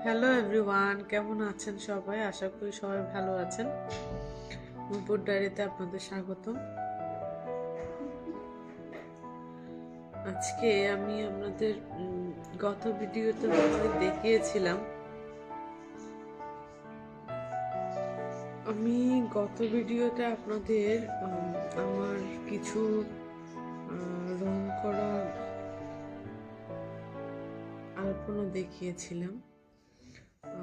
Hello everyone, কেমন আছেন সবাই? আশা করি সবাই ভালো আছেন। নুপুর ডায়েরিতে আপনাদের স্বাগতম। আজকে আমি আপনাদের গত ভিডিওতে দেখিয়েছিলাম। আমি গত ভিডিওতে আপনাদের আমার কিছু রং করা আলপনা দেখিয়েছিলাম।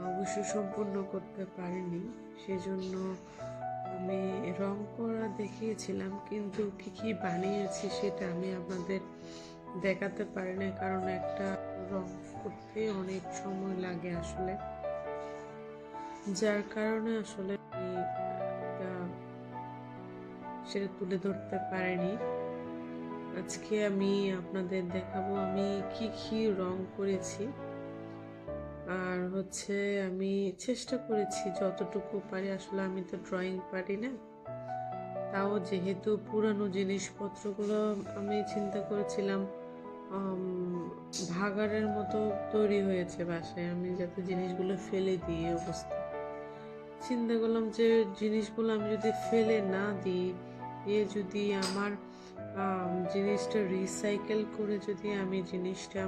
অবশ্য সম্পূর্ণ করতে পারিনি, সেজন্য আমি রং করা দেখিয়েছিলাম, কিন্তু কি কি বানিয়েছি সেটা আমি আপনাদের দেখাতে পারি না, কারণ একটা রং করতে অনেক সময় লাগে আসলে, যার কারণে আসলে আমি সেটা তুলে ধরতে পারিনি। আজকে আমি আপনাদের দেখাবো আমি কি কি রং করেছি। আর আমি চেষ্টা করেছি যতটুকু পারি, আসলে আমি তো ড্রয়িং পারি না, তাও যেহেতু পুরানো জিনিসপত্রগুলো আমি চিন্তা করেছিলাম ভাগাড়ের মতো তৈরি হয়েছে বাসায়, আমি যাতে জিনিসগুলো ফেলে দিই অবস্থা। চিন্তা করলাম যে জিনিসগুলো আমি যদি ফেলে না দিই, যদি আমার জিনিসটা রিসাইকেল করে যদি আমি জিনিসটা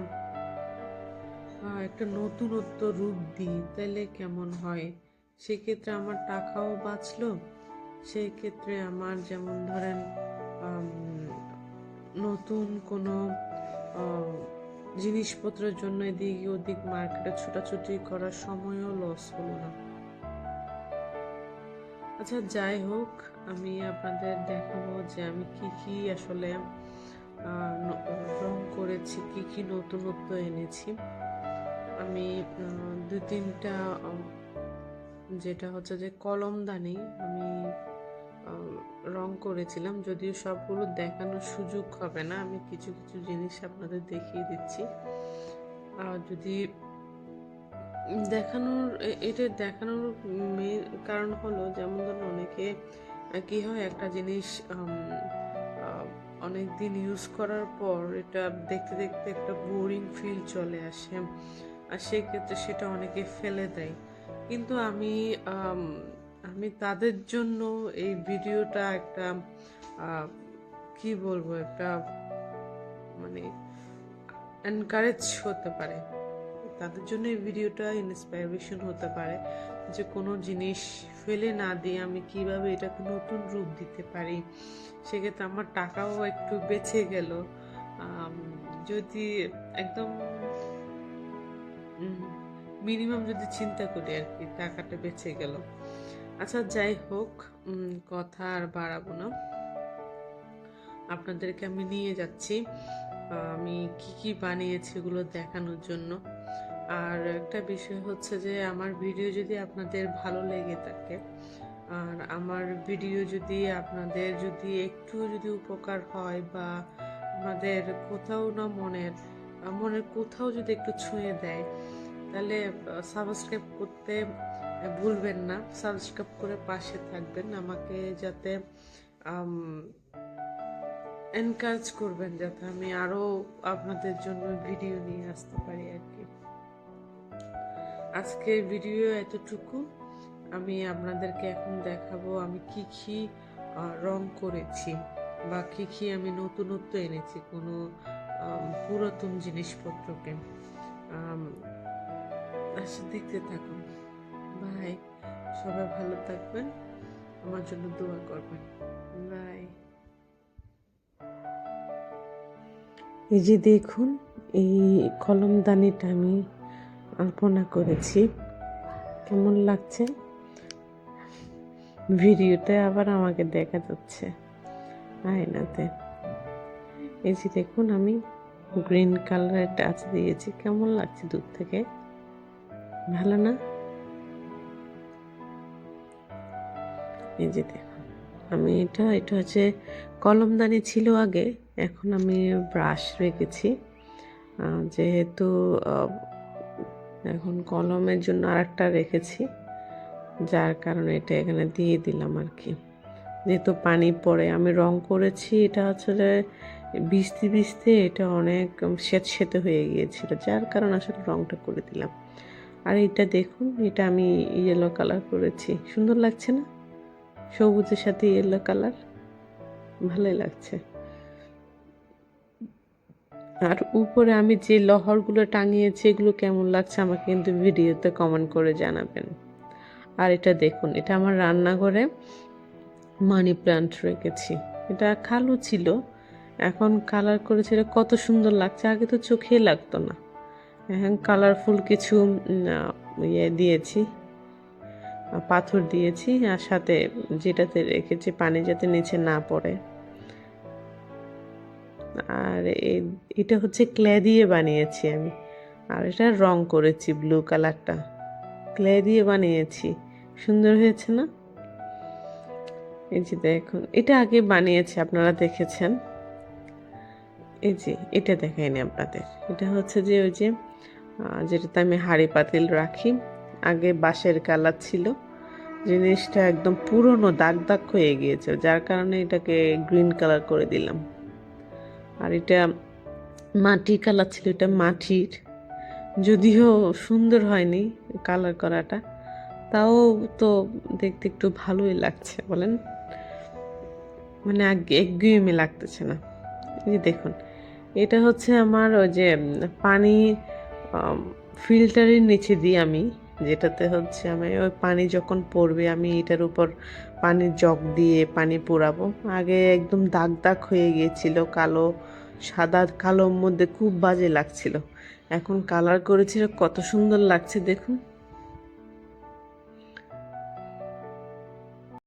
একটা নতুনত্ব রূপ দিই, তাহলে কেমন হয়? সেক্ষেত্রে আমার টাকাও বাঁচলো, সেই ক্ষেত্রে আমার যেমন ধরেন নতুন কোনো জিনিসপত্রের জন্য এদিক ওদিক মার্কেটে ছোটাছুটি করার সময়ও লস হলো না। আচ্ছা, যাই হোক, আমি আপনাদের দেখাবো যে আমি কি কি আসলে রং করেছি, কি কি নতুনত্ব এনেছি। আমি দু তিনটা যেটা হচ্ছে যে কলমদানি আমি রং করেছিলাম, যদিও সবগুলো দেখানোর সুযোগ হবে না, আমি কিছু কিছু জিনিস আপনাদের দেখিয়ে দিচ্ছি। যদি এটা দেখানোর মেন কারণ হলো, যেমন ধরুন অনেকে কি হয়, একটা জিনিস অনেক দিন ইউজ করার পর এটা দেখতে দেখতে একটা বোরিং ফিল চলে আসে, আর সেক্ষেত্রে সেটা অনেকে ফেলে দেয়। কিন্তু আমি তাদের জন্য এই ভিডিওটা একটা কি বলবো, একটা মানে এনকারেজ হতে পারে, তাদের জন্য এই ভিডিওটা ইন্সপাইরেশন হতে পারে যে কোনো জিনিস ফেলে না দিয়ে আমি কিভাবে এটাকে নতুন রূপ দিতে পারি। সেক্ষেত্রে আমার টাকাও একটু বেঁচে গেল, যদি একদম মিনিমাম যদি চিন্তা করি আর কি, টাকাটা বেঁচে গেল। আচ্ছা, যাই হোক, কথা আর বাড়াবো না, আপনাদেরকে আমি নিয়ে যাচ্ছি আমি কি কি বানিয়েছি এগুলো দেখানোর জন্য। আর একটা বিষয় হচ্ছে যে আমার ভিডিও যদি আপনাদের ভালো লেগে থাকে, আর আমার ভিডিও যদি আপনাদের একটু উপকার হয়, বা আমাদের কোথাও না মনের কোথাও যদি একটু ছুঁয়ে দেয়, তাহলে সাবস্ক্রাইব করতে ভুলবেন না। সাবস্ক্রাইব করে পাশে থাকবেন, আমাকে যাতে এনকারেজ করবেন, যাতে আমি আরো আপনাদের জন্য ভিডিও নিয়ে আসতে পারি আর কি। আজকের ভিডিও এতটুকু। আমি আপনাদেরকে এখন দেখাবো আমি কি কি রং করেছি, বা কি কি আমি নতুনত্ব এনেছি কোনো পুরাতন জিনিসপত্রকে। দেখতে থাকুন। বাই, সবাই ভালো থাকবেন, আমার জন্য দোয়া করবেন। বাই। এই যে দেখুন, এই কলমদানিটা আমি আলপনা করেছি, কেমন লাগছে? ভিডিওতে আবার আমাকে দেখা যাচ্ছে আয়নাতে। এই যে দেখুন, আমি গ্রিন কালারের টাচ দিয়েছি, কেমন লাগছে দূর থেকে? ভালো না? এই যে দেখুন, আমি এটা হচ্ছে কলমদানি ছিল আগে, এখন আমি ব্রাশ রেখেছি, যেহেতু এখন কলমের জন্য আরেকটা রেখেছি, যার কারণে এটা এখানে দিয়ে দিলাম আর কি। যেহেতু পানি পড়ে, আমি রং করেছি, এটা আসলে ভিজতে ভিজতে এটা অনেক স্যাঁতস্যাঁতে হয়ে গিয়েছিল, যার কারণে আসলে রংটা করে দিলাম। আর এটা দেখুন, এটা আমি ইয়েলো কালার করেছি, সুন্দর লাগছে না? সবুজের সাথে ইয়েলো কালার, ভালোই লাগছে। আর উপরে আমি যে লহরগুলো টাঙিয়েছি এগুলো কেমন লাগছে আমাকে কিন্তু ভিডিওতে কমেন্ট করে জানাবেন। আর এটা দেখুন, এটা আমার রান্নাঘরে মানি প্ল্যান্ট রেখেছি। এটা কালো ছিল, এখন কালার করেছে, এটা কত সুন্দর লাগছে। আগে তো চোখে লাগতো না, এখন কালারফুল কিছু ইয়ে দিয়েছি, পাথর দিয়েছি, আর সাথে যেটাতে রেখেছি পানি যাতে নিচে না পড়ে। আর এটা হচ্ছে ক্লে দিয়ে বানিয়েছি আমি, আর এটা রং করেছি ব্লু কালারটা, ক্লে দিয়ে বানিয়েছি, সুন্দর হয়েছে না? এই যে দেখুন, এটা আগে বানিয়েছি, আপনারা দেখেছেন। এই যে এটা দেখাইনি আপনাদের, এটা হচ্ছে যে ওই যে যেটাতে আমি হাঁড়ি পাতিল রাখি, আগে বাঁশের কালার ছিল, জিনিসটা একদম পুরনো দাগ দাগ হয়ে গিয়েছে, যার কারণে এটাকে গ্রিন কালার করে দিলাম। আর এটা মাটি কালার ছিল, এটা মাটির, যদিও সুন্দর হয়নি কালার করাটা, তাও তো দেখতে একটু ভালোই লাগছে বলেন, মানে একঘেয়েমি লাগতেছে না। এই যে দেখুন, এটা হচ্ছে আমার ওই যে পানি ফিল্টারের নিচে দিয়ে আমি, যেটাতে হচ্ছে আমি ওই পানি যখন পড়বে আমি এটার উপর পানির জগ দিয়ে পানি পোড়াবো। আগে একদম দাগ দাগ হয়ে গিয়েছিল, কালো সাদা কালোর মধ্যে খুব বাজে লাগছিল, এখন কালার করেছিল, কত সুন্দর লাগছে দেখুন।